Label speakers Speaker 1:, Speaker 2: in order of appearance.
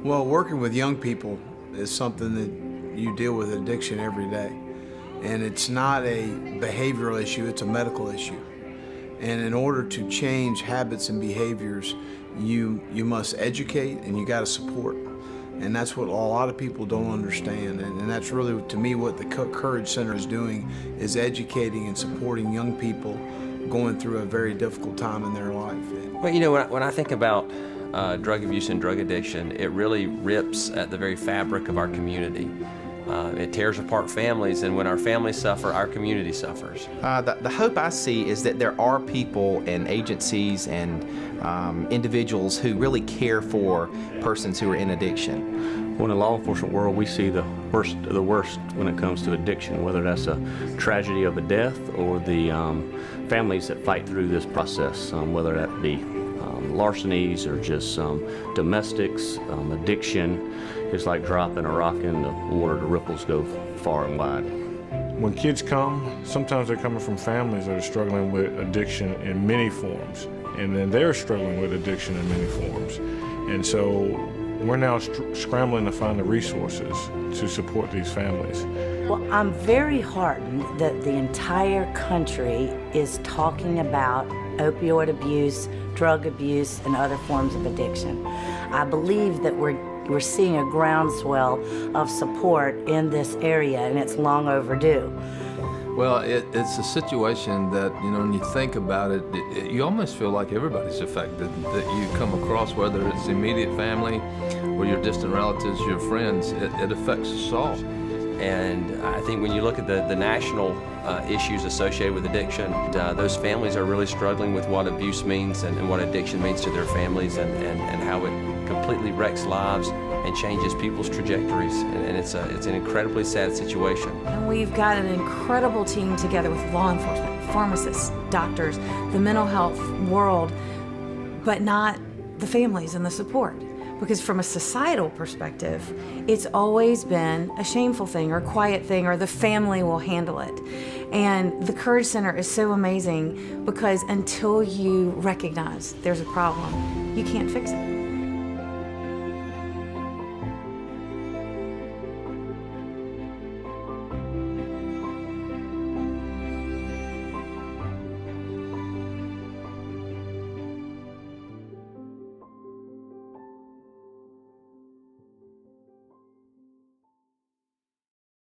Speaker 1: Well, working with young people is something that you deal with addiction every day. And it's not a behavioral issue, it's a medical issue. And in order to change habits and behaviors, you must educate and you gotta support. And that's what a lot of people don't understand. And that's really, to me, what the Courage Center is doing, is educating and supporting young people going through a very difficult time in their life.
Speaker 2: Well, you know, when I think about drug abuse and drug addiction, it really rips at the very fabric of our community. It tears apart families, and when our families suffer, our community suffers.
Speaker 3: The hope I see is that there are people and agencies and individuals who really care for persons who are in addiction.
Speaker 4: Well, in the law enforcement world, we see the worst when it comes to addiction, whether that's a tragedy of a death or the families that fight through this process, whether that be larcenies or just domestics. Addiction is like dropping a rock in the water. The ripples go far and wide.
Speaker 5: When kids come, sometimes they're coming from families that are struggling with addiction in many forms, and then they're struggling with addiction in many forms. And so we're now scrambling to find the resources to support these families.
Speaker 6: Well, I'm very heartened that the entire country is talking about opioid abuse, drug abuse, and other forms of addiction. I believe that we're seeing a groundswell of support in this area, and it's long overdue.
Speaker 7: Well, it's a situation that, you know, when you think about it, you almost feel like everybody's affected, that you come across, whether it's immediate family or your distant relatives, your friends, it affects us all.
Speaker 2: And I think when you look at the national issues associated with addiction, those families are really struggling with what abuse means and what addiction means to their families, and how it completely wrecks lives and changes people's trajectories. And it's an incredibly sad situation.
Speaker 8: And we've got an incredible team together with law enforcement, pharmacists, doctors, the mental health world, but not the families and the support. Because from a societal perspective, it's always been a shameful thing or a quiet thing, or the family will handle it. And the Courage Center is so amazing because until you recognize there's a problem, you can't fix it.